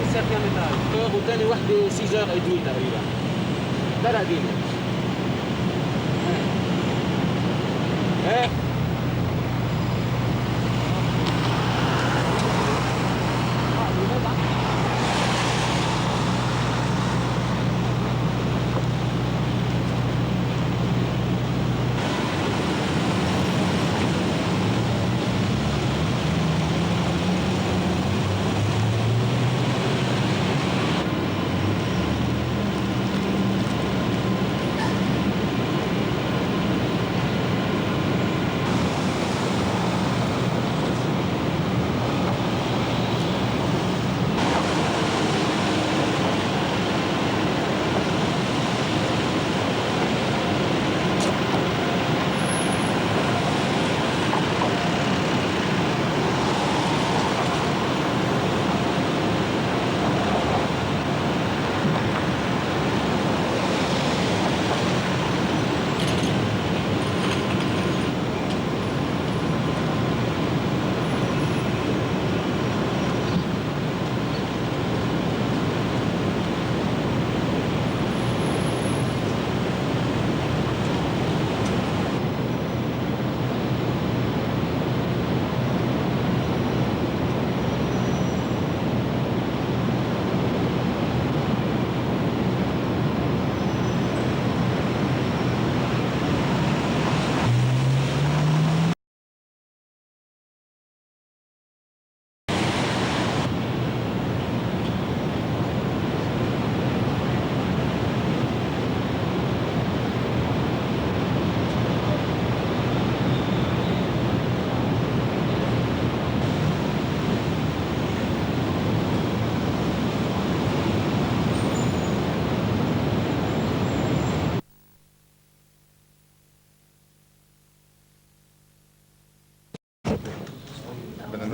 لسه فيها متاع وثاني وحده 6h30 تقريبا. ده القديم. ايه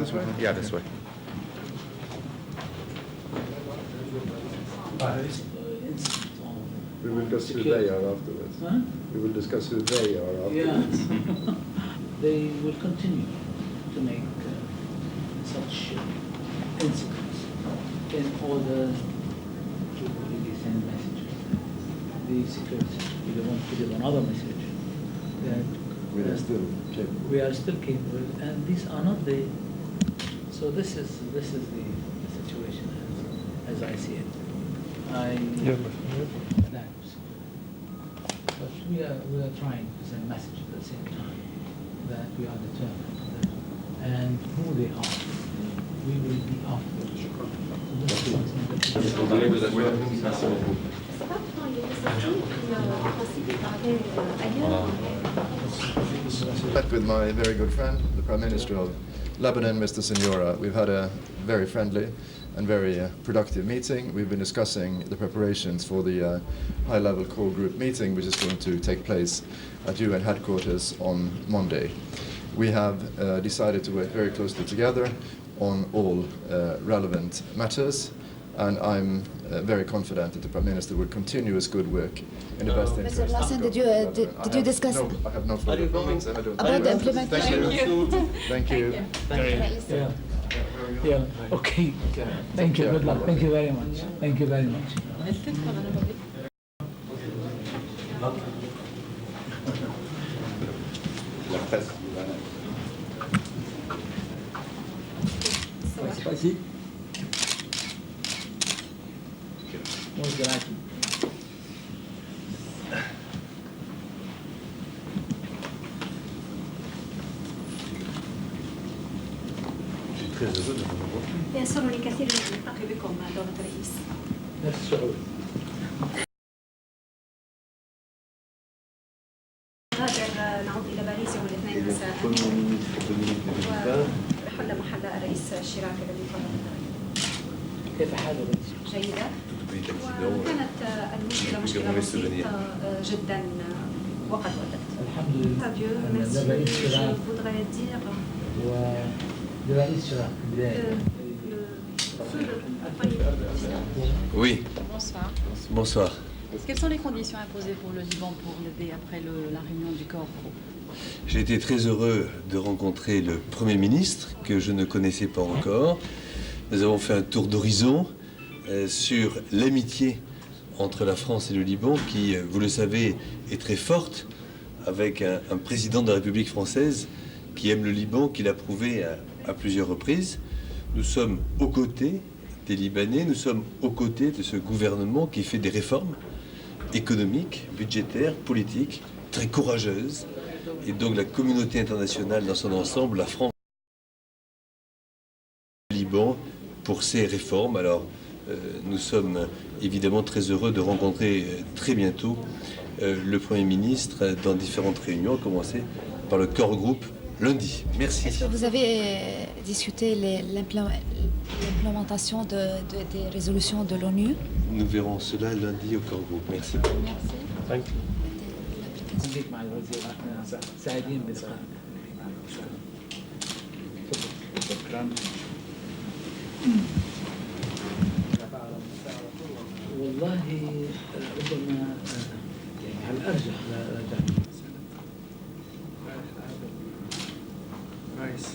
This way? Yeah, this way. We will discuss who they are afterwards. Huh? We will discuss who they are afterwards. Yeah. They will continue to make such incidents in order to really send messages. The security we want to give another message that We are still capable. we are still capable, and these are not the. So this is the situation as I see it. But we are trying to send a message at the same time that we are determined and who they are. We will be afterwards. So this is something that Met with my very good friend, the Prime Minister of Lebanon, Mr. Signora. We've had a very friendly and very productive meeting. We've been discussing the preparations for the high-level core group meeting, which is going to take place at UN headquarters on Monday. We have decided to work very closely together on all relevant matters, and I'm very confident that the Prime Minister will continue his good work in the best interest. Mr. Lassen, did you discuss No, I have no further comments, and I don't. about the implementation? Thank you. Yeah. Yeah. Okay. Thank you. Good luck. Thank you very much. Thank you very much. Спасибо. Muy gracias. يسرني كثيرا أن ألتقي بكم دولة الرئيس. نفس الشعور. نعود إلى باريس يوم الاثنين مساء ورحل محل الرئيس شيراك الذي قام. كيف حال الرئيس؟ جيدة. وكانت المشكلة مشكلة بسيطة جدا وقد ودت. الحمد لله. الرئيس شيراك بداية. Oui. Bonsoir. Bonsoir. Quelles sont les conditions imposées pour le Liban pour l'aider après la réunion du corps? J'ai été très heureux de rencontrer le Premier ministre, que je ne connaissais pas encore. Nous avons fait un tour d'horizon sur l'amitié entre la France et le Liban qui, vous le savez, est très forte, avec un président de la République française qui aime le Liban, qui l'a prouvé à plusieurs reprises. Nous sommes aux côtés des Libanais, nous sommes aux côtés de ce gouvernement qui fait des réformes économiques, budgétaires, politiques, très courageuses. Et donc la communauté internationale dans son ensemble, la France, le Liban, pour ces réformes. Alors, nous sommes évidemment très heureux de rencontrer très bientôt le Premier ministre dans différentes réunions, à commencer par le core group lundi. Merci. Est-ce que vous avez discuté l'implémentation des résolutions de l'ONU? Nous verrons cela lundi au core group. Merci. نجيك مع الوزير احنا سعيدين بلقائك. شكرا. والله ربما يعني على الارجح لا رجع. رئيس.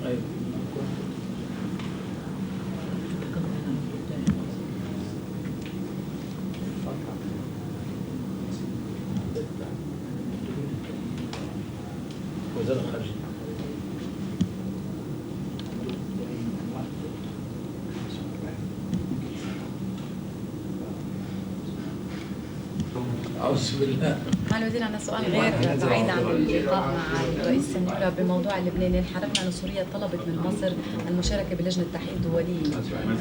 ايوه. وزارة الخارجية. أعوذ بالله. معالي الوزير عندنا سؤال غير بعيد عن اللقاء مع الرئيس سنيورا بموضوع اللبناني. انحرفنا أن سوريا طلبت من مصر المشاركة بلجنة التحقيق الدولي.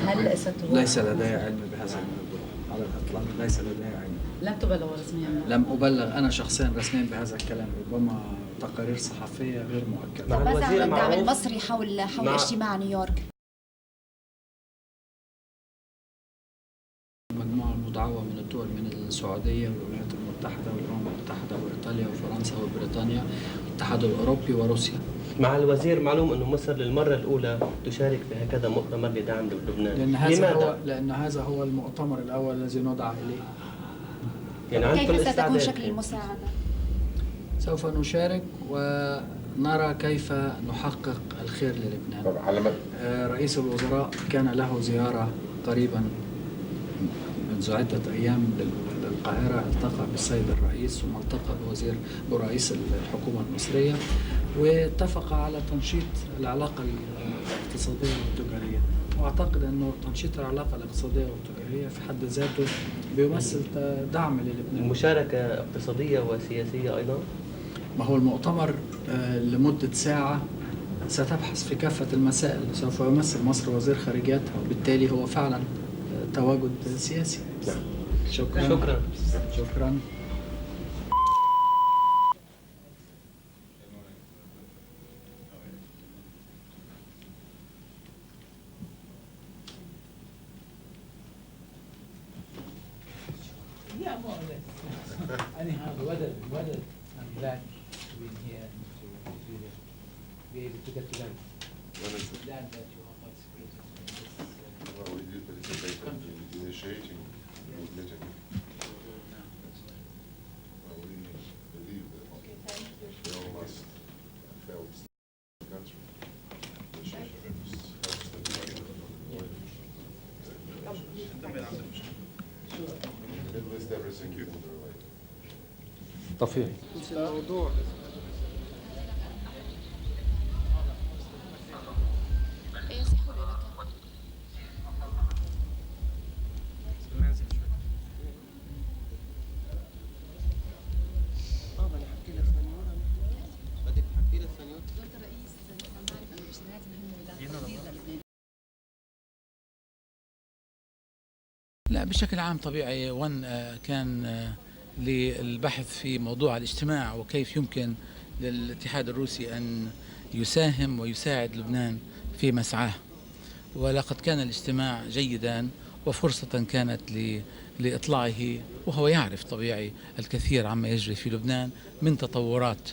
هل ستوافق؟ ليس لدي علم بهذا الموضوع على الإطلاق، ليس لدي علم. لم تبلغ رسميا؟ لم أبلغ أنا شخصيا رسميا بهذا الكلام، ربما تقارير صحفية غير مؤكدة. ماذا عن الدعم المصري حول اجتماع نيويورك؟ مجموعة مدعوة من الدول، من السعودية والولايات المتحدة والأمم المتحدة وإيطاليا وفرنسا وبريطانيا والاتحاد الأوروبي وروسيا. مع الوزير معلوم أنه مصر للمرة الأولى تشارك في هكذا مؤتمر لدعم لبنان. لأن هذا هو المؤتمر الأول الذي ندعى إليه. يعني كيف ستكون شكل المساعدة؟ سوف نشارك ونرى كيف نحقق الخير للبنان. رئيس الوزراء كان له زيارة قريبا منذ عدة أيام للقاهرة، التقى بالسيد الرئيس ثم التقى برئيس الحكومة المصرية، واتفق على تنشيط العلاقة الاقتصادية والتجارية. وأعتقد أنه تنشيط العلاقة الاقتصادية والتجارية في حد ذاته بيمثل دعم للبنان. المشاركة اقتصادية وسياسية أيضا؟ ما هو المؤتمر لمدة ساعة ستبحث في كافة المسائل. سوف يمثل مصر وزير خارجيتها، وبالتالي هو فعلا تواجد سياسي. شكرا. شكرا. شكرا. Yeah, more or less. Anyhow, the weather, I'm glad to be here and to be able to get together. Glad that you are participating in this. Well, we did participate in initiating the meeting. Well, we believe that we all must help the country. At least everything is in the right. طفيعي. لا، بشكل عام طبيعي كان للبحث في موضوع الاجتماع وكيف يمكن للاتحاد الروسي أن يساهم ويساعد لبنان في مسعاه. ولقد كان الاجتماع جيدا وفرصة كانت لإطلاعه، وهو يعرف طبيعي الكثير عما يجري في لبنان من تطورات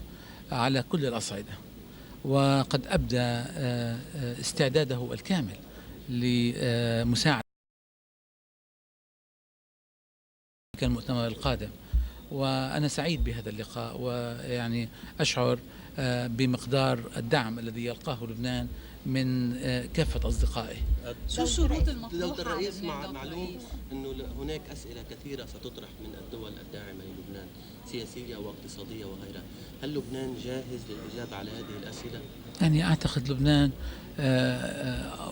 على كل الأصعدة، وقد أبدى استعداده الكامل لمساعدة المؤتمر القادم. وأنا سعيد بهذا اللقاء، ويعني أشعر بمقدار الدعم الذي يلقاه لبنان من كافة أصدقائه. شو الشروط المطروحة دولة الرئيس على لبنان معلوم أنه هناك أسئلة كثيرة ستطرح من الدول الداعمة للبنان سياسية واقتصادية وغيرها. هل لبنان جاهز للإجابة على هذه الأسئلة؟ يعني أعتقد لبنان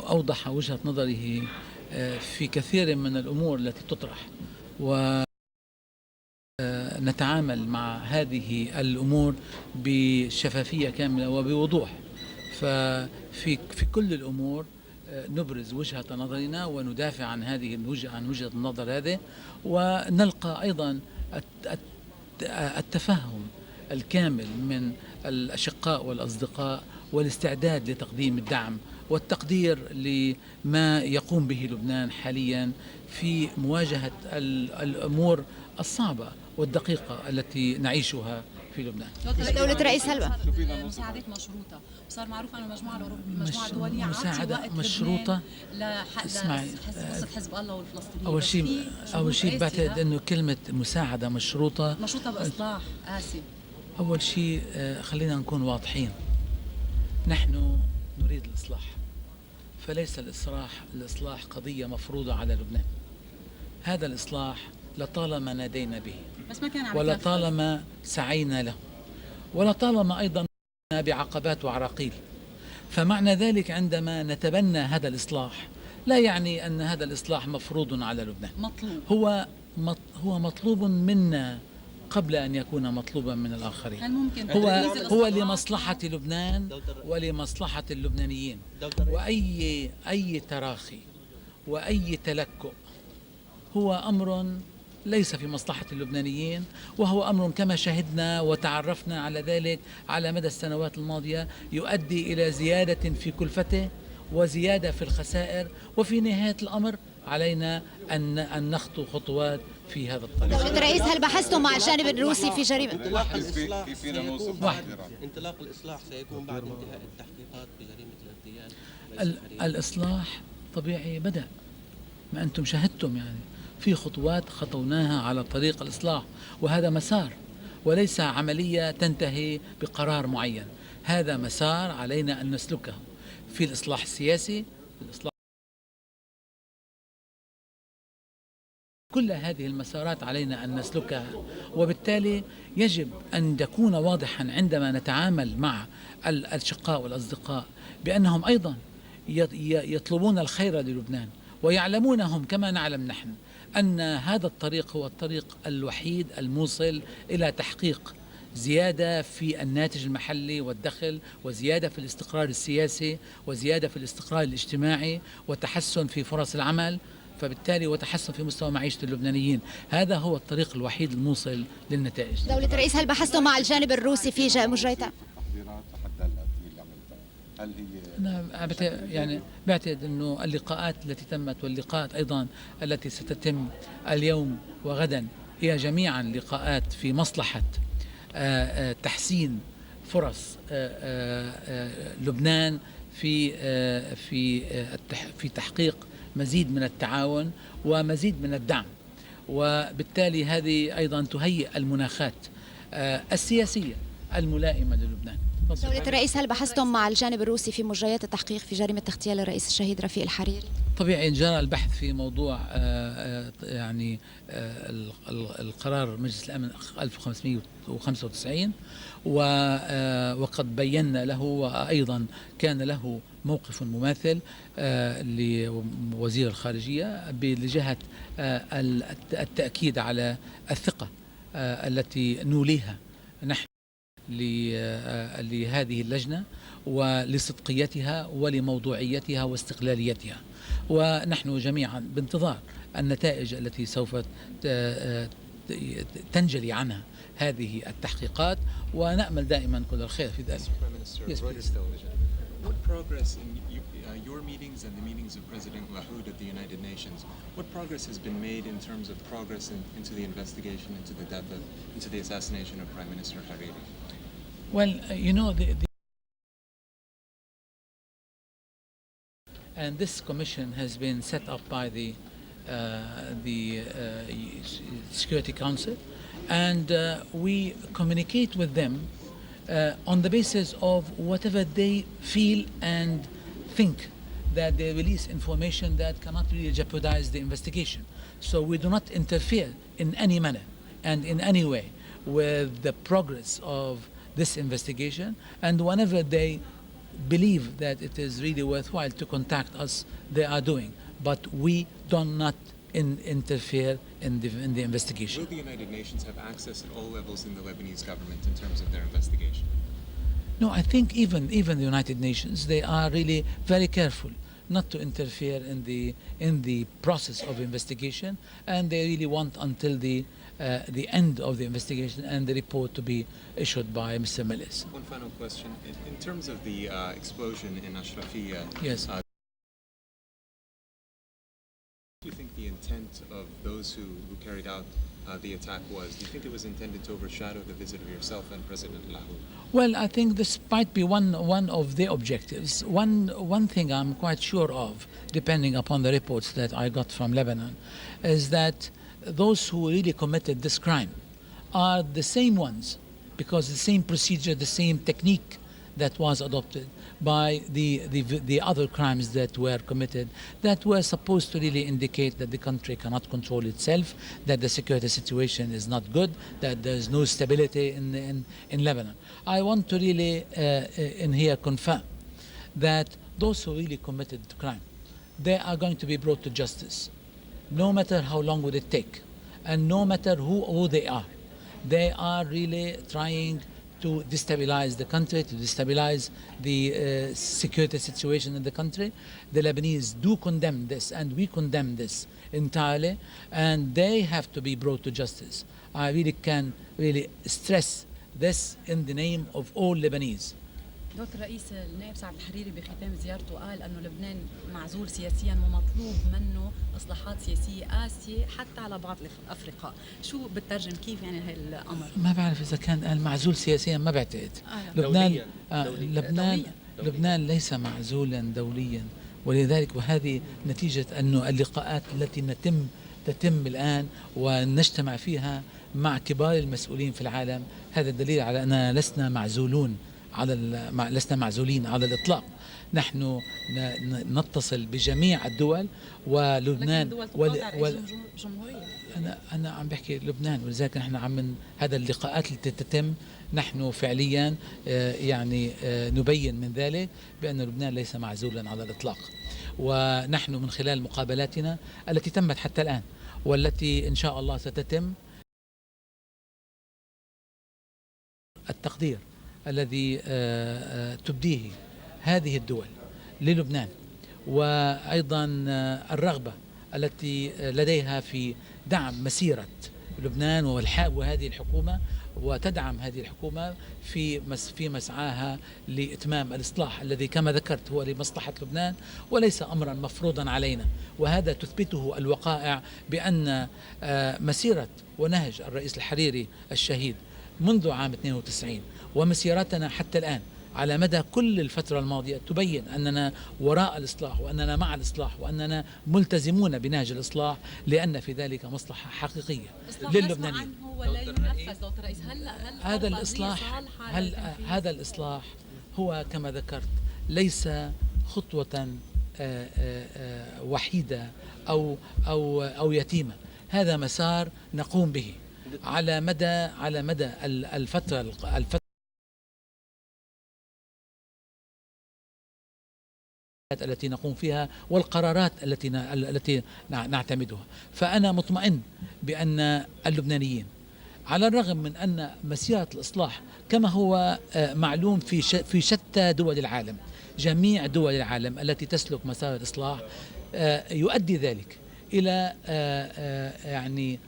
أوضح وجهة نظره في كثير من الأمور التي تطرح، ونتعامل مع هذه الأمور بشفافية كاملة وبوضوح. ففي كل الأمور نبرز وجهة نظرنا وندافع عن عن وجهة النظر هذه، ونلقى أيضا التفهم الكامل من الأشقاء والأصدقاء والاستعداد لتقديم الدعم والتقدير لما يقوم به لبنان حاليا في مواجهة الأمور الصعبة والدقيقة التي نعيشها في لبنان. دولة الرئيس هلبا مساعدات مشروطة، صار معروف أن المجموعة الدولية مساعدة مشروطة. اسمعي، قصة حزب الله والفلسطينيين. أول شيء بعتقد أنه كلمة مساعدة مشروطة بإصلاح آسف. أول شيء خلينا نكون واضحين، نحن نريد الإصلاح، فليس الإصلاح قضية مفروضة على لبنان. هذا الإصلاح لطالما نادينا به، بس ما كان ولطالما سعينا له، ولطالما أيضا بعقبات وعراقيل. فمعنى ذلك عندما نتبنى هذا الإصلاح لا يعني أن هذا الإصلاح مفروض على لبنان. هو مطلوب منا قبل أن يكون مطلوبا من الآخرين. هل ممكن هو لمصلحة لبنان ولمصلحة اللبنانيين، وأي تراخي وأي تلكؤ هو أمر ليس في مصلحة اللبنانيين، وهو أمر كما شهدنا وتعرفنا على ذلك على مدى السنوات الماضية يؤدي إلى زيادة في كلفته وزيادة في الخسائر، وفي نهاية الأمر علينا أن نخطو خطوات في هذا الطريق. دولة الرئيس، هل بحثتم مع الجانب الروسي في جريمة؟ انطلاق الإصلاح سيكون بعد انتهاء التحقيقات بجريمة الاغتيال. الإصلاح طبيعي بدأ، ما أنتم شاهدتم، يعني في خطوات خطوناها على طريق الإصلاح، وهذا مسار وليس عملية تنتهي بقرار معين. هذا مسار علينا أن نسلكه في الإصلاح السياسي، الإصلاح. كل هذه المسارات علينا أن نسلكها، وبالتالي يجب أن تكون واضحا عندما نتعامل مع الأشقاء والأصدقاء بأنهم أيضا يطلبون الخير للبنان، ويعلمونهم كما نعلم نحن أن هذا الطريق هو الطريق الوحيد الموصل إلى تحقيق زيادة في الناتج المحلي والدخل، وزيادة في الاستقرار السياسي، وزيادة في الاستقرار الاجتماعي، وتحسن في فرص العمل، فبالتالي وتحسن في مستوى معيشة اللبنانيين. هذا هو الطريق الوحيد الموصل للنتائج. دولة الرئيس، هل بحثتم مع الجانب الروسي في مجريات؟ هل هي أنا بعتقد أنه اللقاءات التي تمت واللقاءات أيضا التي ستتم اليوم وغدا هي جميعا لقاءات في مصلحة تحسين فرص لبنان في تحقيق مزيد من التعاون ومزيد من الدعم، وبالتالي هذه أيضا تهيئ المناخات السياسية الملائمة للبنان. دولة الرئيس، هل بحثتم مع الجانب الروسي في مجريات التحقيق في جريمة اغتيال الرئيس الشهيد رفيق الحريري؟ طبيعي جرى البحث في موضوع القرار مجلس الأمن 1595 وقد بينا له، وأيضا كان له موقف مماثل لوزير الخارجية بجهة التأكيد على الثقة التي نوليها نحن لهذه اللجنة ولصدقيتها ولموضوعيتها واستقلاليتها، ونحن جميعا بانتظار النتائج التي سوف تنجلي عنها هذه التحقيقات، ونأمل دائما كل الخير في ذلك. What progress in your meetings and the meetings of President Lahoud at the United Nations, what progress has been made in terms of progress into the investigation into the assassination of Prime Minister Hariri? Well, you know, and this commission has been set up by the Security Council, and we communicate with them on the basis of whatever they feel and think that they release information that cannot really jeopardize the investigation. So we do not interfere in any manner and in any way with the progress of this investigation, and whenever they believe that it is really worthwhile to contact us, they are doing. But we do not interfere in the investigation. Will the United Nations have access at all levels in the Lebanese government in terms of their investigation? No, I think even the United Nations, they are really very careful not to interfere in the process of investigation, and they really want until the end of the investigation and the report to be issued by Mr. Melis. One final question. In terms of the explosion in Ashrafiyya, yes. What do you think the intent of those who carried out the attack was? Do you think it was intended to overshadow the visit of yourself and President Lahoud? Well, I think this might be one of the objectives. One thing I'm quite sure of, depending upon the reports that I got from Lebanon, is that those who really committed this crime are the same ones, because the same procedure, the same technique that was adopted by the other crimes that were committed, that were supposed to really indicate that the country cannot control itself, that the security situation is not good, that there's no stability in Lebanon. I want to really in here confirm that those who really committed the crime, they are going to be brought to justice, no matter how long would it take, and no matter who they are. They are really trying to destabilize the country, to destabilize the security situation in the country. The Lebanese do condemn this, and we condemn this entirely, and they have to be brought to justice. I really can really stress this in the name of all Lebanese. دكتور الرئيس، النائب سعد الحريري بختام زيارته قال أنه لبنان معزول سياسيا ومطلوب منه إصلاحات سياسية قاسية حتى على بعض الأفرقاء. شو بترجم كيف يعني هالأمر؟ ما بعرف إذا كان قال معزول سياسيا، ما بعتقد. لبنان ليس معزولا دوليا، ولذلك وهذه نتيجة أنه اللقاءات التي تتم الآن ونجتمع فيها مع كبار المسؤولين في العالم، هذا الدليل على أننا لسنا معزولين على الإطلاق. نحن نتصل بجميع الدول، ولبنان أنا عم بحكي لبنان، ولذلك نحن عم هذا اللقاءات التي تتم نحن فعليا يعني نبين من ذلك بأن لبنان ليس معزولا على الإطلاق. ونحن من خلال مقابلاتنا التي تمت حتى الآن والتي إن شاء الله ستتم، التقدير الذي تبديه هذه الدول للبنان، وأيضا الرغبة التي لديها في دعم مسيرة لبنان وهذه الحكومة، وتدعم هذه الحكومة في مسعاها لإتمام الإصلاح الذي كما ذكرت هو لمصلحة لبنان وليس أمرا مفروضا علينا. وهذا تثبته الوقائع بأن مسيرة ونهج الرئيس الحريري الشهيد منذ عام 92 ومسيرتنا حتى الآن على مدى كل الفترة الماضية تبين أننا وراء الإصلاح، وأننا مع الإصلاح، وأننا ملتزمون بنهج الإصلاح، لأن في ذلك مصلحة حقيقية للبنانيين. هذا الإصلاح هو كما ذكرت ليس خطوة وحيدة أو يتيمة، هذا مسار نقوم به على مدى الفترة التي نقوم فيها والقرارات التي نعتمدها. فأنا مطمئن بأن اللبنانيين على الرغم من أن مسيرة الإصلاح كما هو معلوم في شتى دول العالم، جميع دول العالم التي تسلك مسار الإصلاح يؤدي ذلك إلى يعني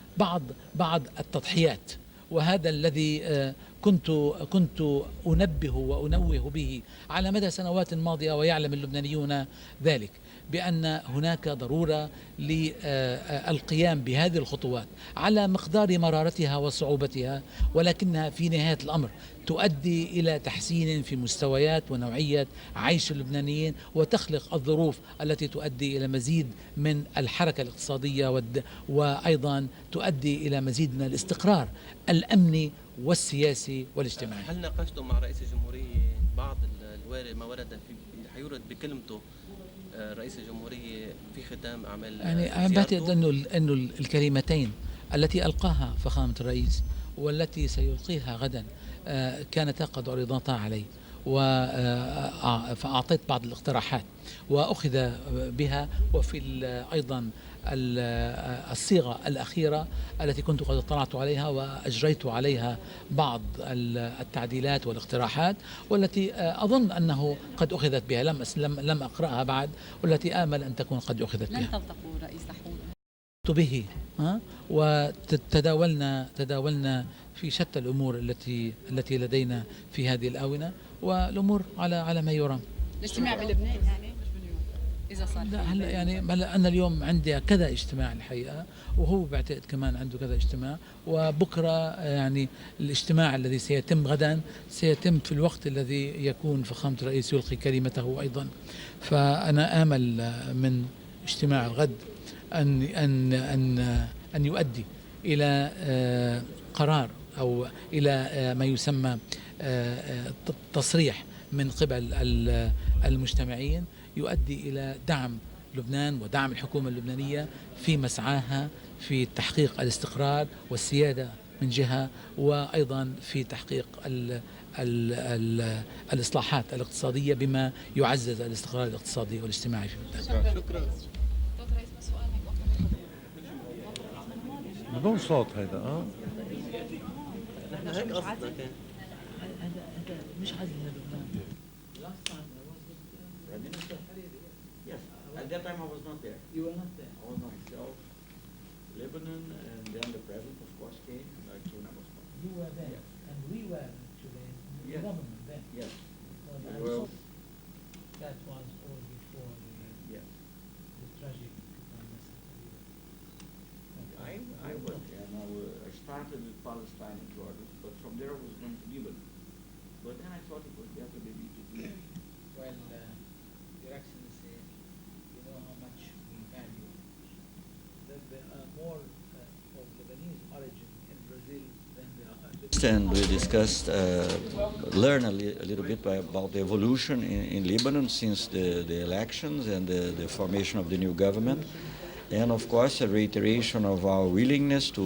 بعض التضحيات، وهذا الذي كنت أنبه وأنوه به على مدى سنوات ماضية، ويعلم اللبنانيون ذلك بأن هناك ضرورة للقيام بهذه الخطوات على مقدار مرارتها وصعوبتها، ولكنها في نهاية الأمر تؤدي إلى تحسين في مستويات ونوعية عيش اللبنانيين، وتخلق الظروف التي تؤدي إلى مزيد من الحركة الاقتصادية وأيضا تؤدي إلى مزيد من الاستقرار الأمني والسياسي والاجتماعي. هل ناقشتم مع رئيس الجمهورية بعض ما ورد في حيورد بكلمته رئيس الجمهورية في ختام أعمال يعني أنا بعتقد أنه الكلمتين التي ألقاها فخامة الرئيس والتي سيلقيها غدا كانتا قد عرضتا علي، فأعطيت بعض الاقتراحات وأخذ بها، وفي أيضا الصيغة الأخيرة التي كنت قد اطلعت عليها وأجريت عليها بعض التعديلات والاقتراحات، والتي أظن أنه قد أخذت بها، لم أقرأها بعد، والتي آمل أن تكون قد أخذت بها. لن تلتقوا رئيس لحود به وتداولنا في شتى الأمور التي لدينا في هذه الآونة، والأمور على ما يرام. الاجتماع بلبنان يعني مش بنيويورك إذا صار. لا هلا يعني أنا اليوم عندي كذا اجتماع الحقيقة، وهو بعتقد كمان عنده كذا اجتماع، وبكرة يعني الاجتماع الذي سيتم غدا سيتم في الوقت الذي يكون فخامة الرئيس يلقي كلمته أيضا. فأنا آمل من اجتماع الغد أن يؤدي إلى قرار أو إلى ما يسمى تصريح من قبل المجتمعين يؤدي إلى دعم لبنان ودعم الحكومة اللبنانية في مسعاها في تحقيق الاستقرار والسيادة من جهة، وأيضا في تحقيق الإصلاحات الاقتصادية بما يعزز الاستقرار الاقتصادي والاجتماعي في لبنان. شكرا. بدون صوت هيدا نحن هيك قصدنا كان. هذا مش عزل لبنان. Yes, at that time I was not there. You were not there. I was not myself. Lebanon, and then the president, of course, came, and I came, I was not. You were there, Yeah. and we were actually in the government then. Yes. Well, that was all before Yes. the tragic I was there, and I started with Palestine and Jordan, but from there I was going to Lebanon. But then I thought it was better maybe to do it. Well, Your Excellency, you know how much we value that there are more of Lebanese origin in Brazil than there are. And we discussed, learn a little bit about the evolution in Lebanon since the elections and the formation of the new government. And of course, a reiteration of our willingness to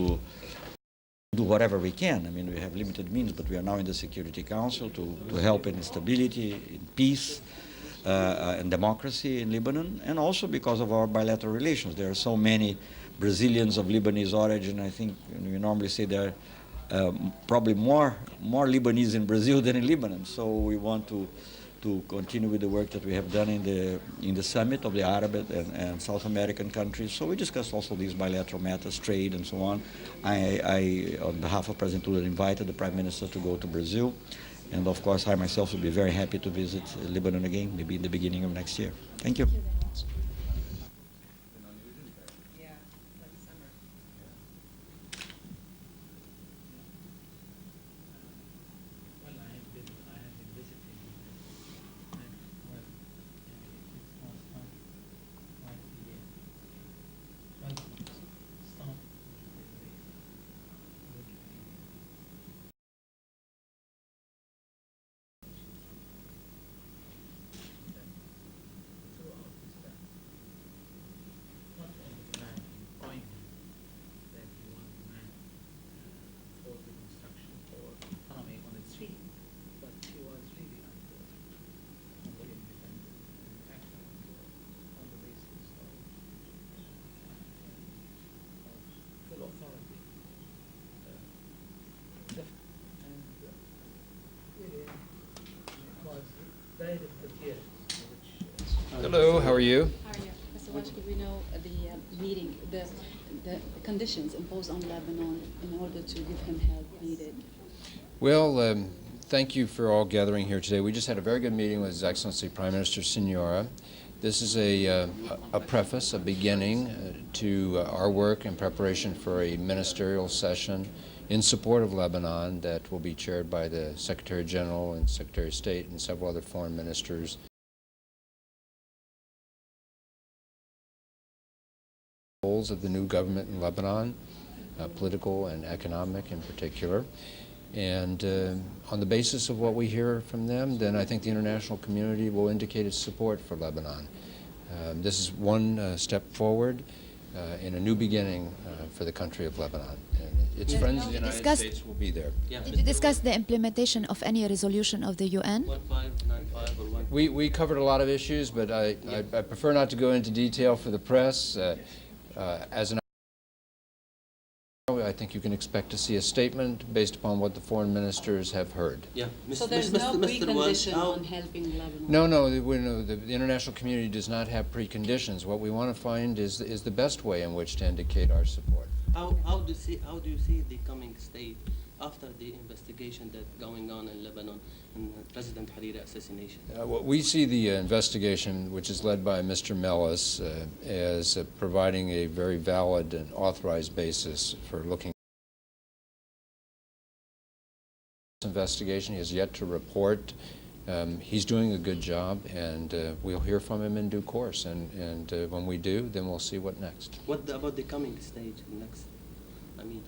do whatever we can. I mean, we have limited means, but we are now in the Security Council to help in stability, in peace, and democracy in Lebanon, and also because of our bilateral relations. There are so many Brazilians of Lebanese origin. I think we normally say there are probably more Lebanese in Brazil than in Lebanon. So we want to continue with the work that we have done in the summit of the Arab and South American countries. So we discussed also these bilateral matters, trade and so on. I on behalf of President Lula, invited the Prime Minister to go to Brazil. And of course, I myself will be very happy to visit Lebanon again, maybe in the beginning of next year. Thank you. Hello, how are you? How are you? Mr. Washington, we know the meeting, the conditions imposed on Lebanon in order to give him help needed. Well, thank you for all gathering here today. We just had a very good meeting with His Excellency Prime Minister Signora. This is a preface, a beginning to our work in preparation for a ministerial session in support of Lebanon that will be chaired by the Secretary General and Secretary of State and several other foreign ministers. Goals of the new government in Lebanon, political and economic in particular. And on the basis of what we hear from them, then I think the international community will indicate its support for Lebanon. This is one step forward in a new beginning for the country of Lebanon. And its friends in the United States will be there. Did you discuss the implementation of any resolution of the UN? 1595 or 1. We covered a lot of issues, but I prefer not to go into detail for the press. As an I think you can expect to see a statement based upon what the foreign ministers have heard. Yeah. So there's no precondition on helping Lebanon? No, the international community does not have preconditions. What we want to find is the best way in which to indicate our support. How do you see the coming state after the investigation that's going on in Lebanon and President Hariri assassination? We see the investigation, which is led by Mr. Mellis, as providing a very valid and authorized basis for looking. This investigation, he has yet to report. He's doing a good job, and we'll hear from him in due course. And when we do, then we'll see what next. What about the coming stage next? I mean,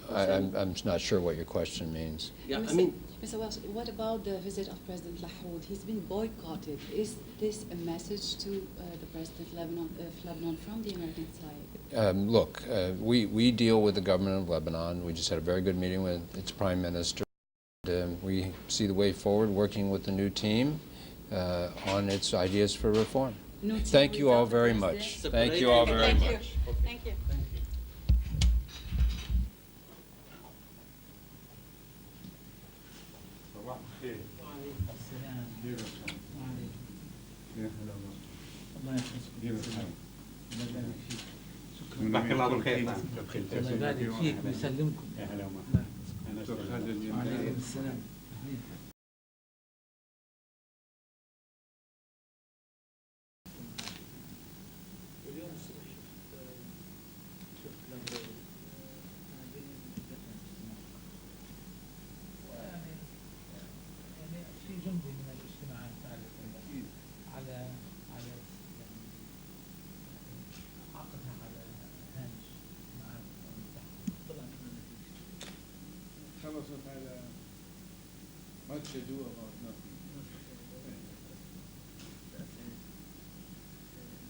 I'm not sure what your question means. Yeah, Mr. Welsh, what about the visit of President Lahoud? He's been boycotted. Is this a message to the President of Lebanon from the American side? Look, we deal with the government of Lebanon. We just had a very good meeting with its prime minister. And, we see the way forward working with the new team on its ideas for reform. Thank you all very much. Thank you all very much. Thank you. بارك الله بالخير. الله يبارك فيك ويسلمكم. وعليكم السلام. في جنبي من الاجتماعات على عقدها على هامش اجتماعات طلع منها نتيجة. خلصت على what to do about nothing.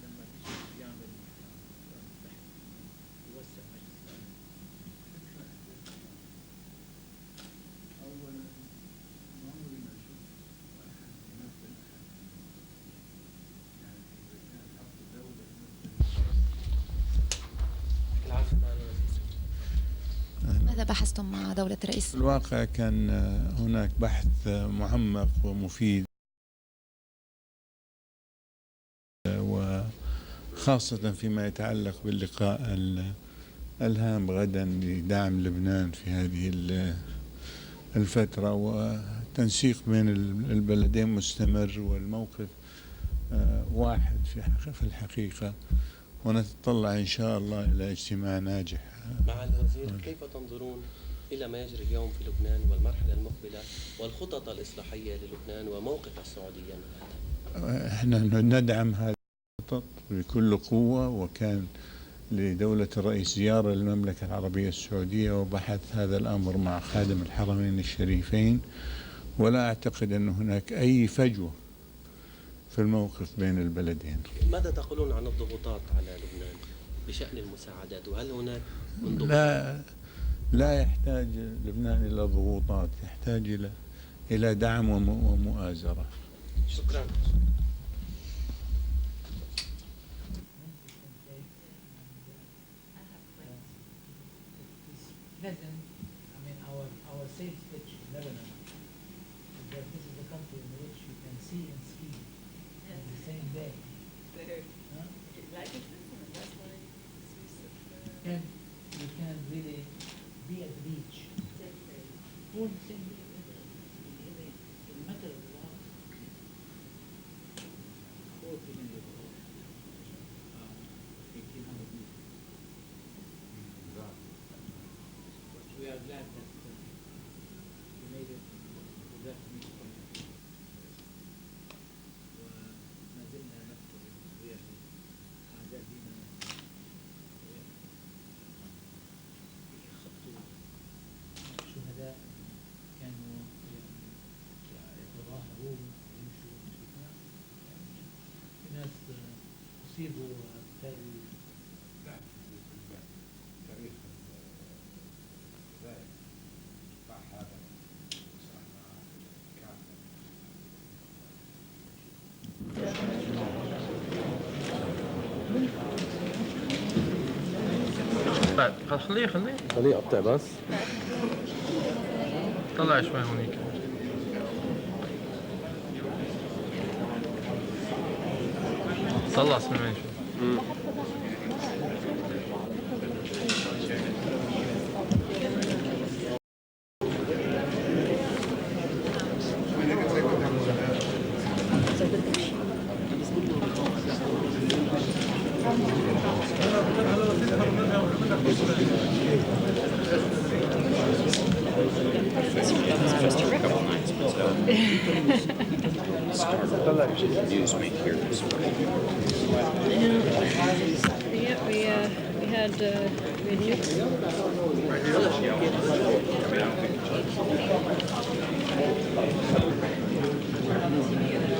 لما بيجي يعمل يوسع مجلس أولا ما عمري ما شفت واحد يمثل أحد. يعني إذا كان حق الدولة ماذا بحثتم مع دولة الرئيس؟ في الواقع كان هناك بحث معمق ومفيد، وخاصة فيما يتعلق باللقاء الهام غدا لدعم لبنان في هذه الفترة، وتنسيق بين البلدين مستمر، والموقف واحد في الحقيقة، ونتطلع إن شاء الله إلى اجتماع ناجح. مع الوزير، كيف تنظرون إلى ما يجري اليوم في لبنان والمرحلة المقبلة والخطط الإصلاحية للبنان وموقف السعودية من هذا؟ احنا ندعم هذه الخطط بكل قوة، وكان لدولة الرئيس زيارة للمملكة العربية السعودية وبحث هذا الأمر مع خادم الحرمين الشريفين، ولا أعتقد أن هناك أي فجوة في الموقف بين البلدين. ماذا تقولون عن الضغوطات على لبنان بشأن المساعدات، وهل هناك من ضغوطات؟ لا يحتاج لبنان إلى ضغوطات، يحتاج إلى دعم ومؤازرة. شكرا. I mean, our sales pitch in Lebanon is that this is a country in which you can see and ski in the same day. You can really be at the beach. All the same day. In a matter of what? 40 million. 1,800 meters. We are glad that we made it to that point. وما زلنا نذكر أعدادنا خطوا شهداء كانوا الناس أصيبوا بالتالي طيب خليه يقطع بس طلع شوي هونيك طلع سمين شوي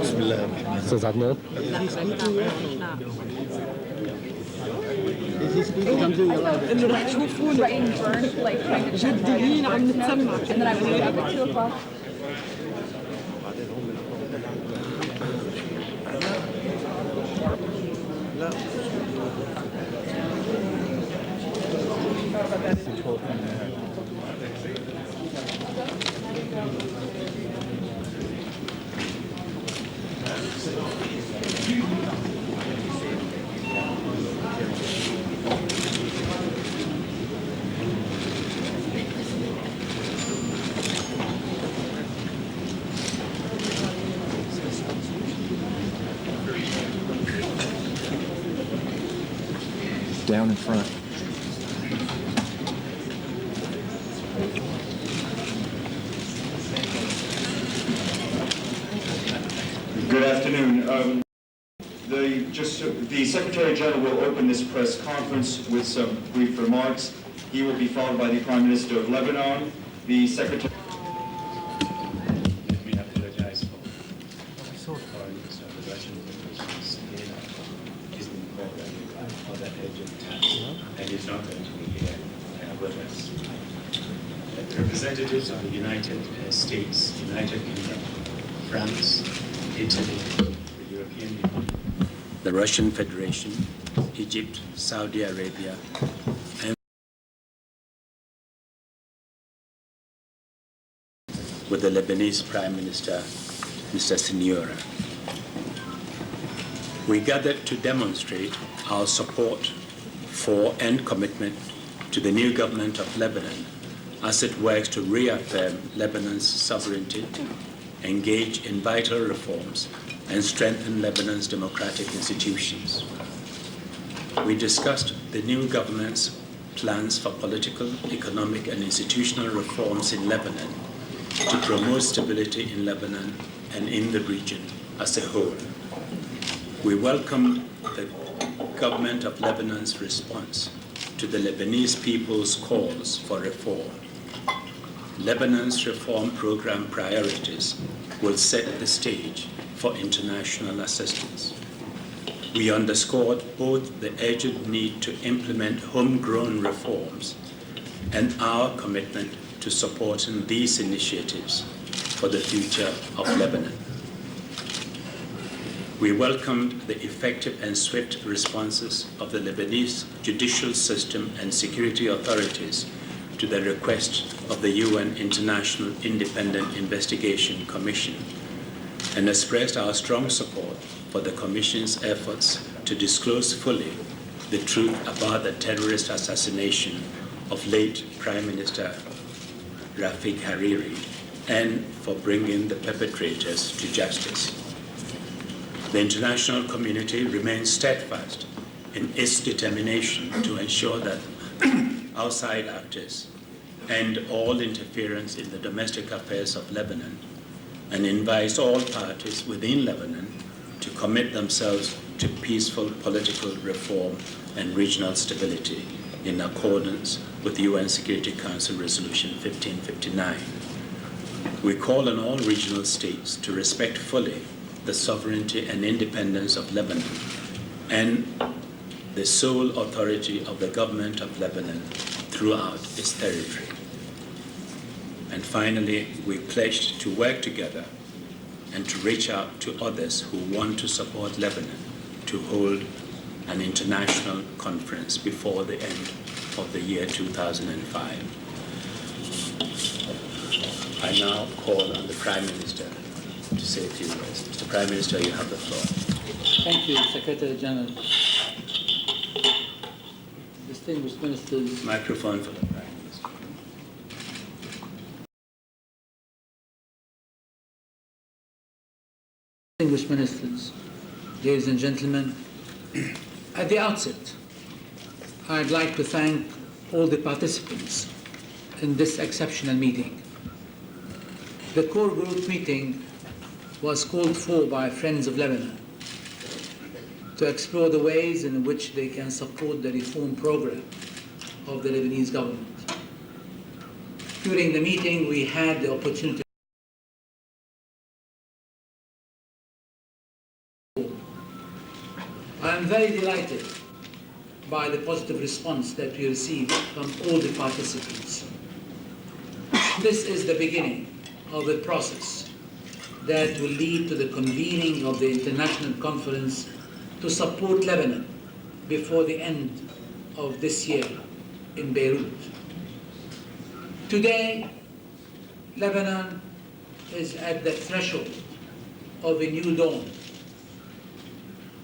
بسم الله الرحمن الرحيم. استاذ عدنان انه رح تشوفون جديين عم نتسمع Down in front. Good afternoon. The Secretary General will open this press conference with some brief remarks. He will be followed by the Prime Minister of Lebanon. The Secretary. Let me apologize for the Russian officials is in for that urgent task, and is not going to be here with us. Representatives of the United States, United Kingdom, France, Italy, the European Union, the Russian Federation, Egypt, Saudi Arabia, and with the Lebanese Prime Minister, Mr. Siniora. We gathered to demonstrate our support for and commitment to the new government of Lebanon as it works to reaffirm Lebanon's sovereignty, engage in vital reforms, and strengthen Lebanon's democratic institutions. We discussed the new government's plans for political, economic, and institutional reforms in Lebanon to promote stability in Lebanon and in the region as a whole. We welcomed the government of Lebanon's response to the Lebanese people's calls for reform. Lebanon's reform program priorities will set the stage for international assistance. We underscored both the urgent need to implement homegrown reforms and our commitment to supporting these initiatives for the future of Lebanon. We welcomed the effective and swift responses of the Lebanese judicial system and security authorities to the request of the UN International Independent Investigation Commission, and expressed our strong support for the Commission's efforts to disclose fully the truth about the terrorist assassination of late Prime Minister Rafik Hariri and for bringing the perpetrators to justice. The international community remains steadfast in its determination to ensure that outside actors end all interference in the domestic affairs of Lebanon, and invites all parties within Lebanon to commit themselves to peaceful political reform and regional stability in accordance with UN Security Council Resolution 1559. We call on all regional states to respect fully the sovereignty and independence of Lebanon and the sole authority of the government of Lebanon throughout its territory. And finally, we pledged to work together and to reach out to others who want to support Lebanon to hold an international conference before the end of the year 2005. I now call on the Prime Minister to say a few words. Mr. Prime Minister, you have the floor. Thank you, Secretary General. Distinguished ministers. Microphone for the Prime Minister. Distinguished ministers, ladies and gentlemen, at the outset, I'd like to thank all the participants in this exceptional meeting. The core group meeting was called for by Friends of Lebanon to explore the ways in which they can support the reform program of the Lebanese government. During the meeting, we had the opportunity I am very delighted by the positive response that we received from all the participants. This is the beginning of a process that will lead to the convening of the international conference to support Lebanon before the end of this year in Beirut. Today, Lebanon is at the threshold of a new dawn.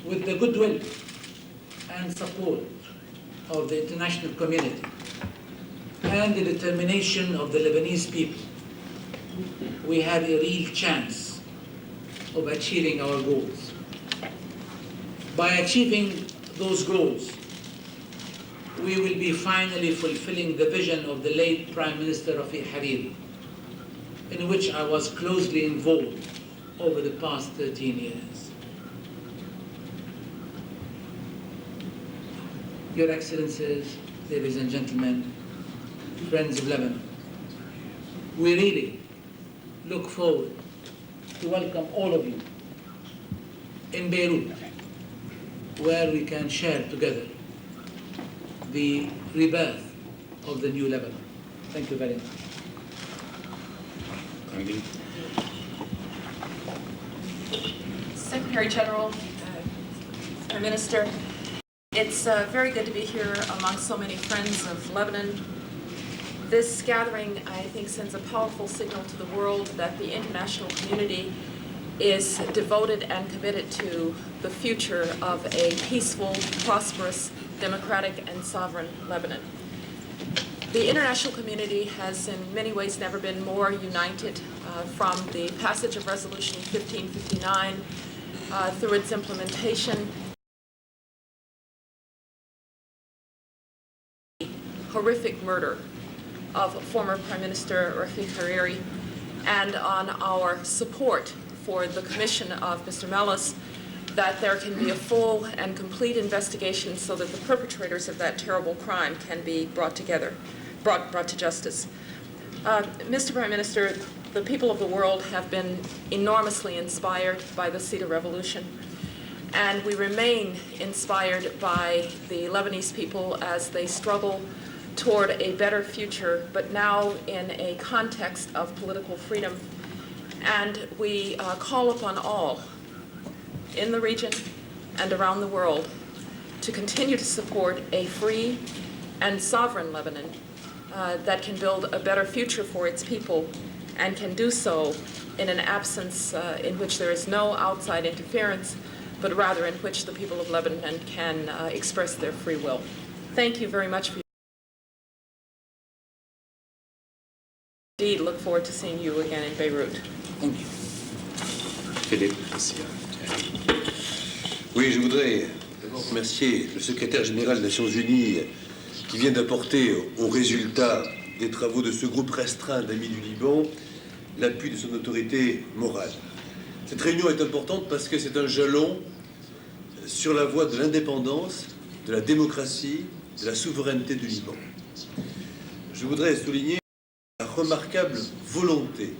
With the goodwill and support of the international community and the determination of the Lebanese people, we have a real chance of achieving our goals. By achieving those goals, we will be finally fulfilling the vision of the late Prime Minister Rafiq Hariri, in which I was closely involved over the past 13 years. Your Excellencies, ladies and gentlemen, friends of Lebanon, we really look forward to welcome all of you in Beirut, where we can share together the rebirth of the new Lebanon. Thank you very much. Secretary General, Prime Minister, it's very good to be here among so many friends of Lebanon. This gathering, I think, sends a powerful signal to the world that the international community is devoted and committed to the future of a peaceful, prosperous, democratic, and sovereign Lebanon. The international community has in many ways never been more united from the passage of Resolution 1559 through its implementation. Horrific murder of former Prime Minister Rafiq Hariri, and on our support for the commission of Mr. Mellis that there can be a full and complete investigation so that the perpetrators of that terrible crime can be brought to justice. Mr. Prime Minister, the people of the world have been enormously inspired by the Cedar Revolution, and we remain inspired by the Lebanese people as they struggle toward a better future, but now in a context of political freedom. And we call upon all in the region and around the world to continue to support a free and sovereign Lebanon that can build a better future for its people and can do so in an absence in which there is no outside interference, but rather in which the people of Lebanon can express their free will. Thank you very much for your Indeed, look forward to seeing you again in Beirut. Thank you. Philippe, oui, je voudrais d'abord remercier le secrétaire général des Nations Unies qui vient d'apporter au résultat des travaux de ce groupe restreint d'amis du Liban l'appui de son autorité morale. Cette réunion est importante parce que c'est un jalon sur la voie de l'indépendance, de la démocratie, de la souveraineté du Liban. Je voudrais souligner la remarquable volonté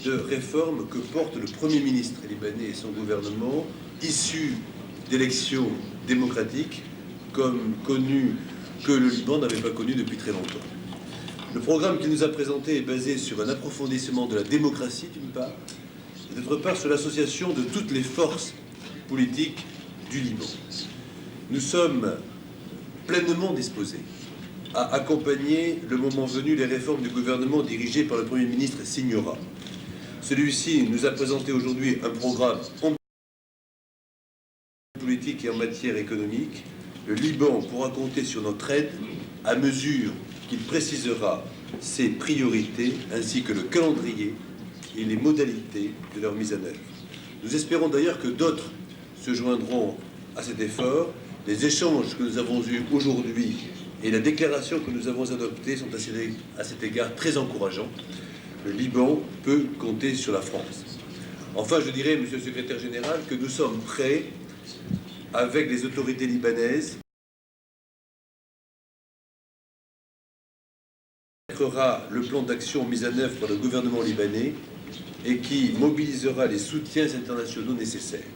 de réformes que porte le Premier ministre libanais et son gouvernement, issus d'élections démocratiques que le Liban n'avait pas connu depuis très longtemps. Le programme qu'il nous a présenté est basé sur un approfondissement de la démocratie d'une part, et d'autre part sur l'association de toutes les forces politiques du Liban. Nous sommes pleinement disposés à accompagner le moment venu les réformes du gouvernement dirigé par le Premier ministre Signora. Celui-ci nous a présenté aujourd'hui un programme en politique et en matière économique. Le Liban pourra compter sur notre aide à mesure qu'il précisera ses priorités ainsi que le calendrier et les modalités de leur mise en œuvre. Nous espérons d'ailleurs que d'autres se joindront à cet effort. Les échanges que nous avons eus aujourd'hui et la déclaration que nous avons adoptée sont à cet égard très encourageants. Le Liban peut compter sur la France. Enfin, je dirais, Monsieur le Secrétaire général, que nous sommes prêts, avec les autorités libanaises, le plan d'action mis en œuvre par le gouvernement libanais et qui mobilisera les soutiens internationaux nécessaires.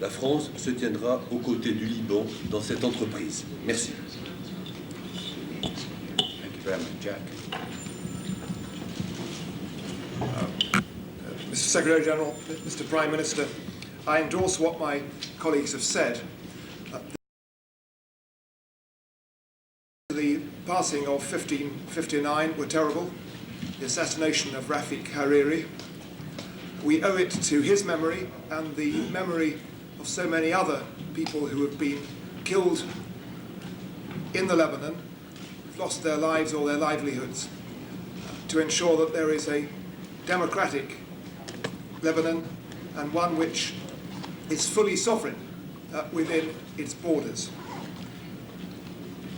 La France se tiendra aux côtés du Liban dans cette entreprise. Merci. Thank you very much, Jack. Mr. Secretary General, Mr. Prime Minister, I endorse what my colleagues have said. The passing of 1559 were terrible, the assassination of Rafik Hariri. We owe it to his memory and the memory of so many other people who have been killed in the Lebanon, lost their lives or their livelihoods, to ensure that there is a democratic Lebanon and one which is fully sovereign within its borders.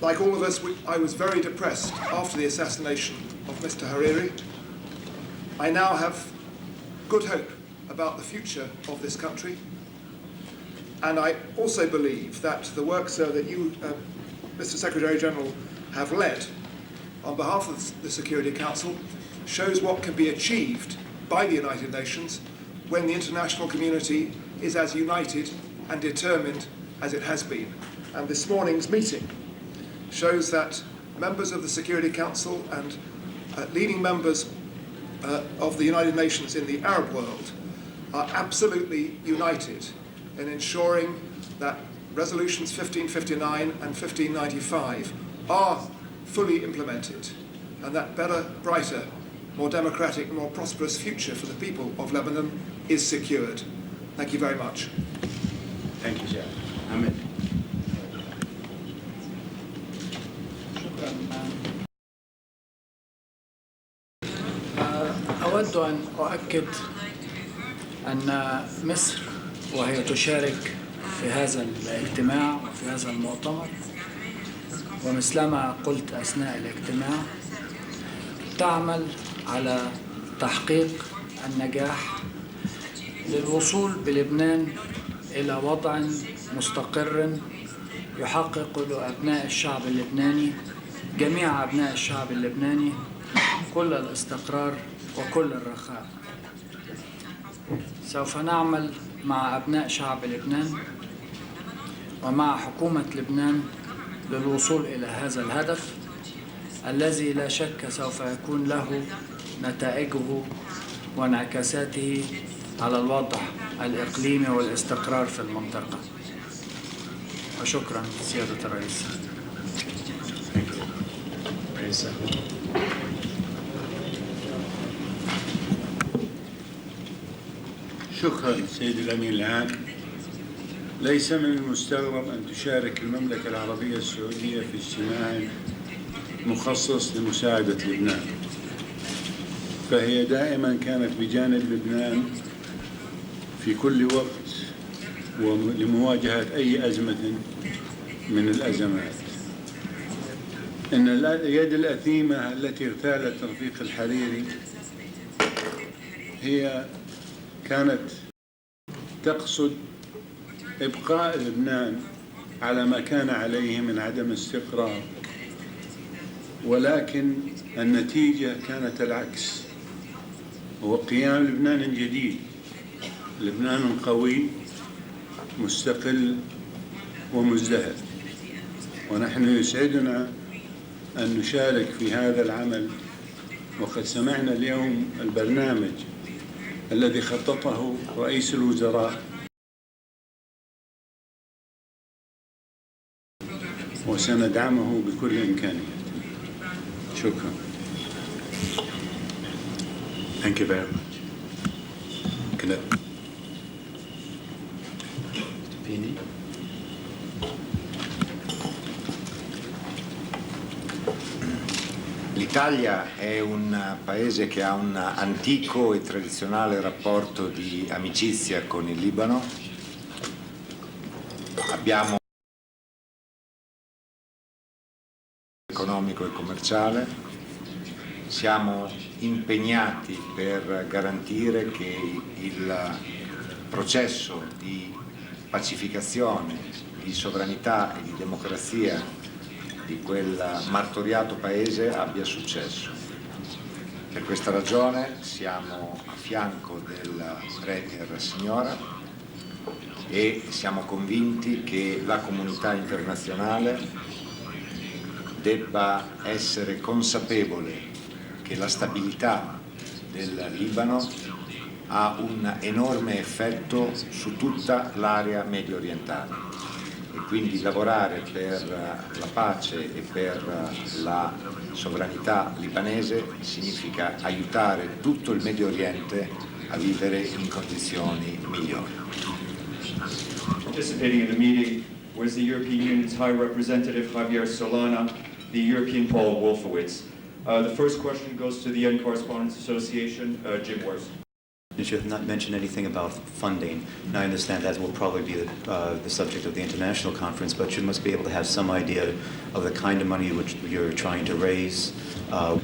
Like all of us, I was very depressed after the assassination of Mr. Hariri. I now have good hope about the future of this country. And I also believe that the work, sir, that you, Mr. Secretary General, have led on behalf of the Security Council shows what can be achieved by the United Nations when the international community is as united and determined as it has been. And this morning's meeting shows that members of the Security Council and leading members of the United Nations in the Arab world are absolutely united in ensuring that resolutions 1559 and 1595 are fully implemented and that better, brighter, more democratic, more prosperous future for the people of Lebanon is secured. Thank you very much. Thank you, sir. Ahmed. أود أن أؤكد أن مصر وهي تشارك في هذا الاجتماع وفي هذا المؤتمر ومثلما قلت أثناء الاجتماع تعمل على تحقيق النجاح للوصول بلبنان إلى وضع مستقر يحقق لأبناء الشعب اللبناني جميع أبناء الشعب اللبناني كل الاستقرار وكل الرخاء. سوف نعمل مع أبناء شعب لبنان ومع حكومة لبنان للوصول إلى هذا الهدف الذي لا شك سوف يكون له نتائجه وانعكاساته على الوضع الإقليمي والاستقرار في المنطقة. وشكرا سيادة الرئيس. شكرا سيد الأمين العام. ليس من المستغرب أن تشارك المملكة العربية السعودية في اجتماع مخصص لمساعدة لبنان، فهي دائما كانت بجانب لبنان في كل وقت ولمواجهة أي أزمة من الأزمات. إن اليد الأثيمة التي اغتالت رفيق الحريري هي كانت تقصد إبقاء لبنان على ما كان عليه من عدم استقرار، ولكن النتيجة كانت العكس. هو قيام لبنان جديد، لبنان قوي مستقل ومزدهر، ونحن يسعدنا أن نشارك في هذا العمل. وقد سمعنا اليوم البرنامج الذي خططه رئيس الوزراء، وسندعمه بكل إمكانية. شكرا. Thank you very much. Pini? L'Italia è un paese che ha un antico e tradizionale rapporto di amicizia con il Libano. Abbiamo economico e commerciale. Siamo impegnati per garantire che il processo di pacificazione, di sovranità e di democrazia di quel martoriato paese abbia successo. Per questa ragione siamo a fianco del Premier Signora e siamo convinti che la comunità internazionale debba essere consapevole che la stabilità del Libano ha un enorme effetto su tutta l'area medio orientale. E quindi lavorare per la pace e per la sovranità libanese significa aiutare tutto il Medio Oriente a vivere in condizioni migliori. Participating in the meeting was the European Union's High Representative Javier Solana, the European Paul Wolfowitz. The first question goes to the UN Correspondents Association, Jim Worth. You have not mentioned anything about funding. Now I understand that will probably be the subject of the international conference, but you must be able to have some idea of the kind of money which you're trying to raise. Will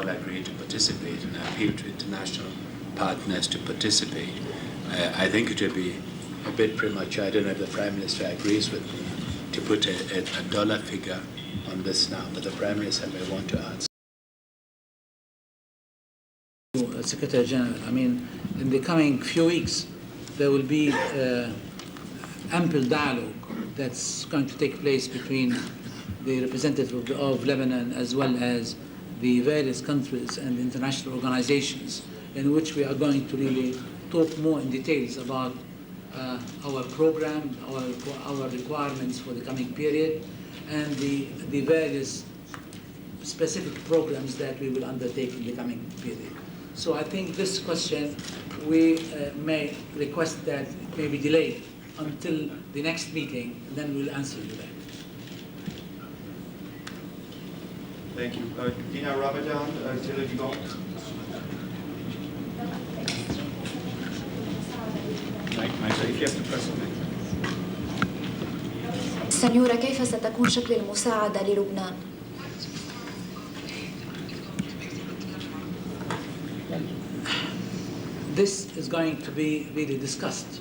agree to participate and appeal to international partners to participate. I think it would be a bit premature. I don't know if the Prime Minister agrees with me to put a dollar figure on this now, but the Prime Minister may want to answer. Secretary General, I mean, in the coming few weeks, there will be ample dialogue that's going to take place between the representative of Lebanon as well as the various countries and international organizations, in which we are going to really talk more in details about our program, our requirements for the coming period, and the various specific programs that we will undertake in the coming period. So I think this question, we may request that it may be delayed until the next meeting, and then we'll answer you that. Thank you. Dina Ramadan, Tele Vivant. If you have to press on it. سنيورة، كيف ستكون شكل المساعدة للبنان؟ This is going to be really discussed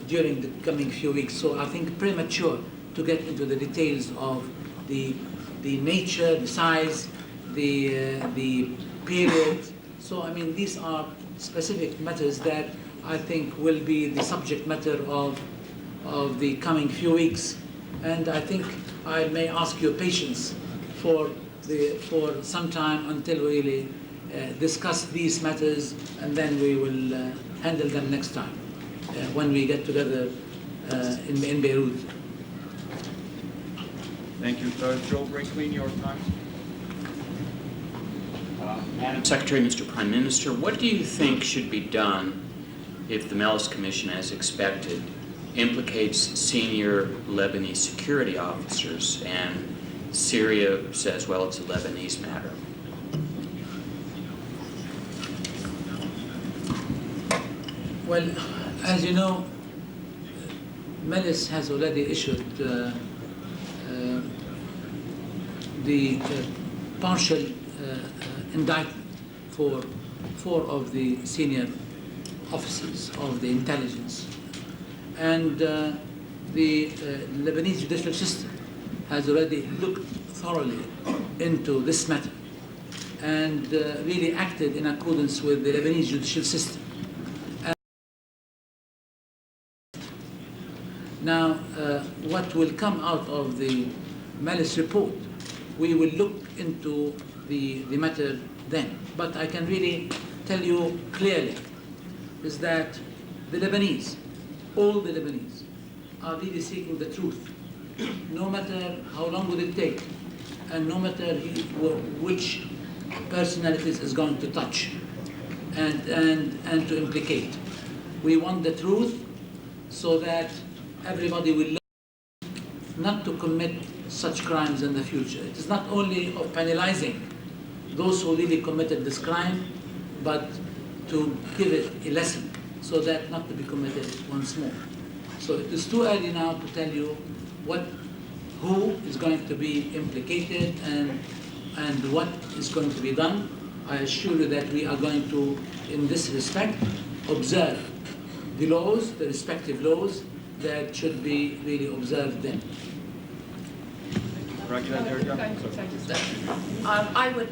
during the coming few weeks, so I think premature to get into the details of the nature, the size, the period. So I mean, these are specific matters that I think will be the subject matter of the coming few weeks, and I think I may ask your patience for some time until we really discuss these matters, and then we will handle them next time when we get together in Beirut. Thank you. Joe Brinkley, New York Times. Madam Secretary, Mr. Prime Minister, what do you think should be done if the Melis Commission, as expected, implicates senior Lebanese security officers and Syria says, well, it's a Lebanese matter? Well, as you know, Melis has already issued the partial indictment for 4 of the senior officers of the intelligence. And the Lebanese judicial system has already looked thoroughly into this matter and really acted in accordance with the Lebanese judicial system. Now, what will come out of the Malice report, we will look into the matter then. But I can really tell you clearly is that the Lebanese, all the Lebanese, are really seeking the truth, no matter how long will it take, and no matter which personalities is going to touch and to implicate. We want the truth so that everybody will learn not to commit such crimes in the future. It is not only of penalizing those who really committed this crime, but to give it a lesson so that not to be committed once more. So it is too early now to tell you who is going to be implicated and what is going to be done. I assure you that we are going to, in this respect, observe the laws, the respective laws that should be really observed then. I would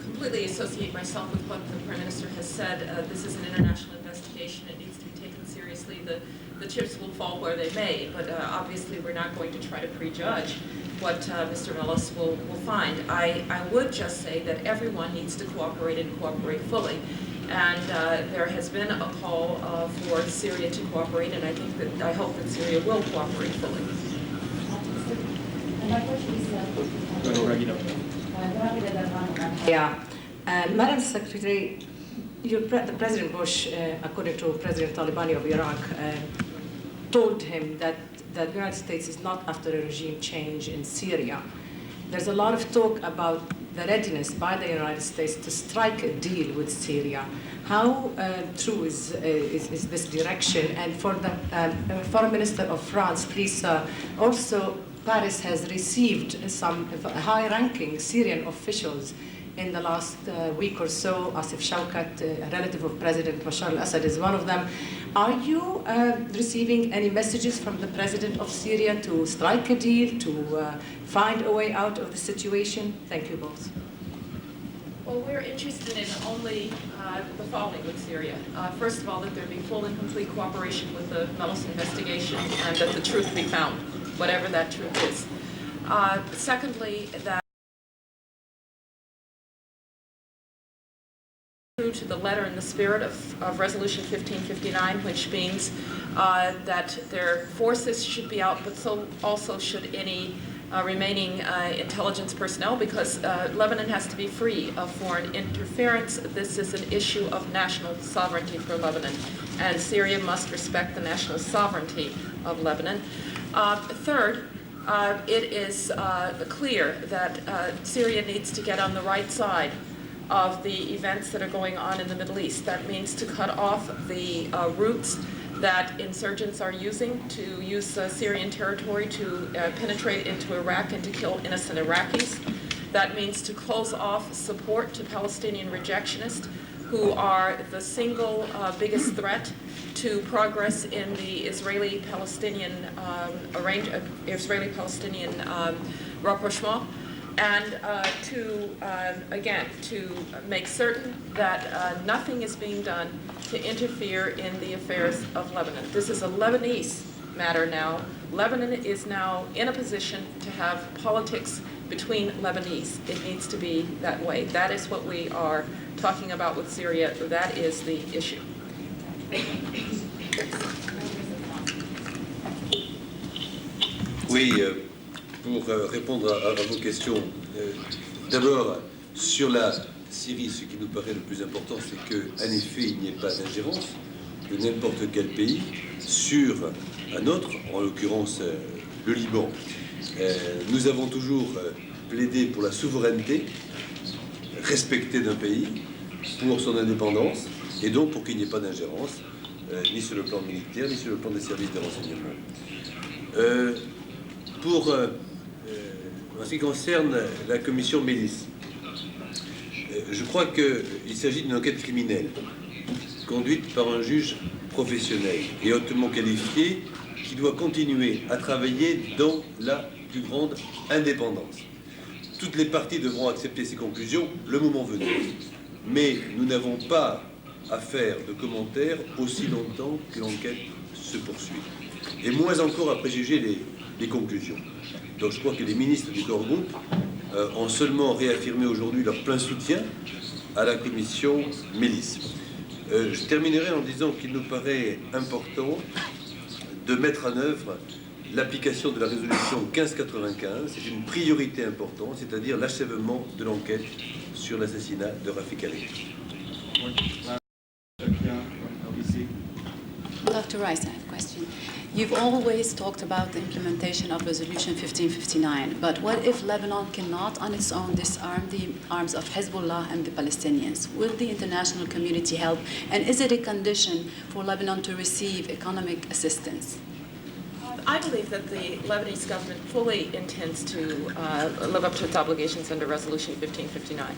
completely associate myself with what the Prime Minister has said. This is an international investigation. It needs to be taken seriously. The chips will fall where they may, but obviously we're not going to try to prejudge what Mr. Mellis will find. I would just say that everyone needs to cooperate and cooperate fully. And there has been a call for Syria to cooperate, and I hope that Syria will cooperate fully. Yeah, Madam Secretary, the President Bush, according to President Talibani of Iraq, told him that the United States is not after a regime change in Syria. There's a lot of talk about the readiness by the United States to strike a deal with Syria. How true is this direction? And for the Foreign Minister of France, please, also Paris has received some high-ranking Syrian officials in the last week or so. Asif Shawkat, a relative of President Bashar al-Assad, is one of them. Are you receiving any messages from the President of Syria to strike a deal, to find a way out of the situation? Thank you both. Well, we're interested in only the following with Syria. First of all, that there be full and complete cooperation with the Mellis investigation and that the truth be found, whatever that truth is. Secondly, that to the letter and the spirit of Resolution 1559, which means that their forces should be out, but so also should any remaining intelligence personnel, because Lebanon has to be free of foreign interference. This is an issue of national sovereignty for Lebanon, and Syria must respect the national sovereignty of Lebanon. Third, it is clear that Syria needs to get on the right side of the events that are going on in the Middle East. That means to cut off the routes that insurgents are using to use Syrian territory to penetrate into Iraq and to kill innocent Iraqis. That means to close off support to Palestinian rejectionists, who are the single biggest threat to progress in the Israeli-Palestinian rapprochement, and to make certain that nothing is being done to interfere in the affairs of Lebanon. This is a Lebanese matter now. Lebanon is now in a position to have politics between Lebanese. It needs to be that way. That is what we are talking about with Syria. That is the issue. Oui, pour répondre à vos questions, d'abord sur la Syrie, ce qui nous paraît le plus important, c'est qu'en effet, il n'y ait pas d'ingérence de n'importe quel pays sur un autre, en l'occurrence le Liban. Nous avons toujours plaidé pour la souveraineté respectée d'un pays, pour son indépendance, et donc pour qu'il n'y ait pas d'ingérence, ni sur le plan militaire, ni sur le plan des services de renseignement. En ce qui concerne la commission Mélis, je crois qu'il s'agit d'une enquête criminelle conduite par un juge professionnel et hautement qualifié qui doit continuer à travailler dans la plus grande indépendance. toutes les parties devront accepter ces conclusions le moment venu. Mais nous n'avons pas à faire de commentaires aussi longtemps que l'enquête se poursuit. Et moins encore à préjuger les conclusions. Donc je crois que les ministres du corps groupe ont seulement réaffirmé aujourd'hui leur plein soutien à la commission Mélis. Je terminerai en disant qu'il nous paraît important de mettre en œuvre l'application de la résolution 1595. C'est une priorité importante, c'est-à-dire l'achèvement de l'enquête sur l'assassinat de Rafik Hariri. Dr. Rice, I have a question. You've always talked about the implementation of Resolution 1559, but what if Lebanon cannot on its own disarm the arms of Hezbollah and the Palestinians? Will the international community help? And is it a condition for Lebanon to receive economic assistance? I believe that the Lebanese government fully intends to live up to its obligations under Resolution 1559.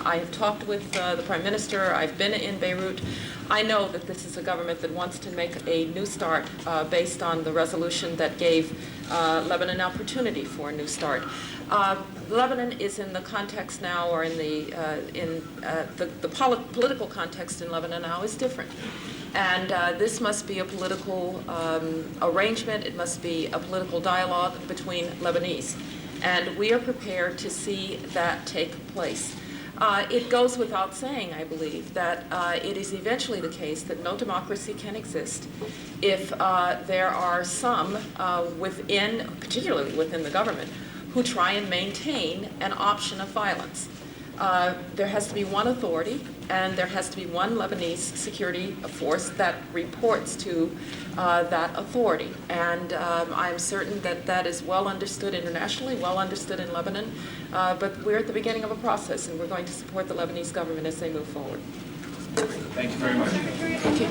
I have talked with the Prime Minister. I've been in Beirut. I know that this is a government that wants to make a new start based on the resolution that gave Lebanon an opportunity for a new start. Lebanon is in the context now, or in the political context in Lebanon now is different. And this must be a political arrangement. It must be a political dialogue between Lebanese. And we are prepared to see that take place. It goes without saying, I believe, that it is eventually the case that no democracy can exist if there are some within, particularly within the government, who try and maintain an option of violence. There has to be one authority, and there has to be one Lebanese security force that reports to that authority. And I'm certain that that is well understood internationally, well understood in Lebanon, but we're at the beginning of a process, and we're going to support the Lebanese government as they move forward. Thank you very much. Thank you.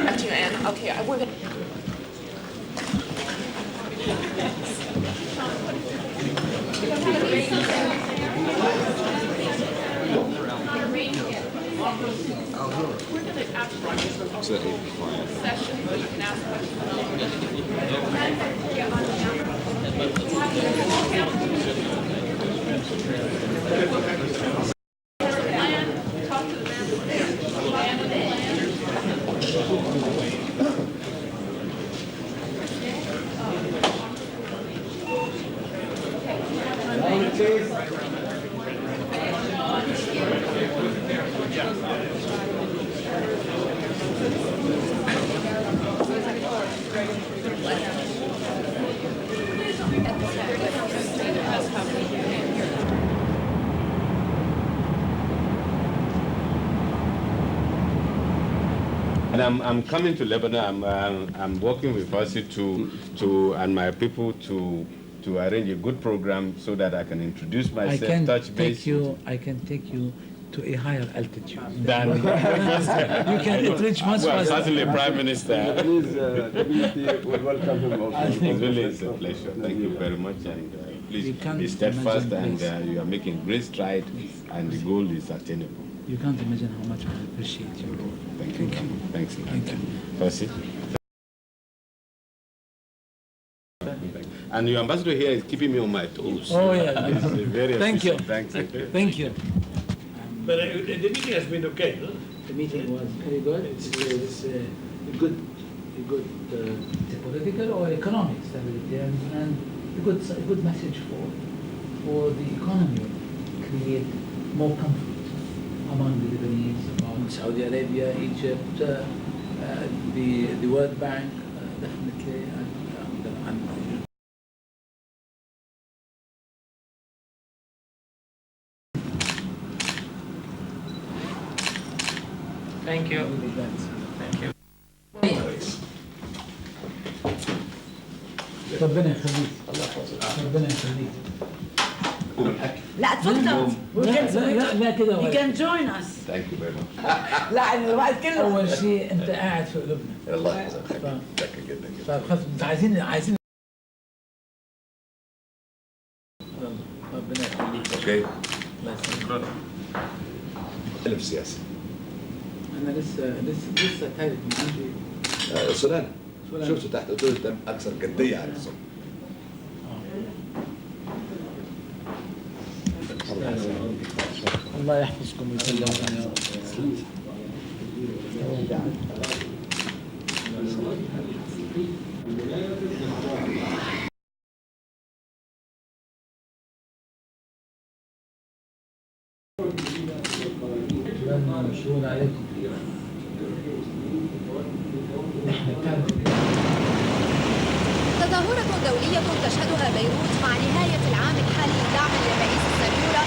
After you, Anne. Okay, we're going to... session where you can ask And I'm coming to Lebanon. I'm working with Percy and my people to arrange a good program so that I can introduce myself, touch base. I can take you to a higher altitude. Than you can reach much well, faster. certainly, Prime Minister. Please, the community will welcome him also. It really is a pleasure. Thank you very much, and please be steadfast, and you are making great strides, and the goal is attainable. You can't imagine how much I appreciate your role. Thank you. Thanks. Thank you. Percy. And your ambassador here is keeping me on my toes. Oh yeah. It's very Thank you. Thanks. Thank you. But the meeting has been okay, huh? The meeting was very good. It was a good political or economic stability and a good message for the economy, create more comfort among the Lebanese about Saudi Arabia, Egypt, the World Bank, definitely, and Thank you. Thank you. ربنا يخليك ربنا يخليك لا تفضل. لا كده You can join us. Thank you very much. لا الوقت كله. أول شيء أنت قاعد في قلوبنا. الله يجزاك. شكرا جدا. طيب عايزين ربنا يخليك. اوكي. الله يسلمك. ألف سياسي. أنا لسه ثالث من عندي. سولانة. شفته تحت قلت له أنت أكثر جدية على الصبح. الله يحفظكم ويسلمكم. مشهور عليكم. تظاهرة دولية تشهدها بيروت مع نهاية العام الحالي دعما للرئيس السيورة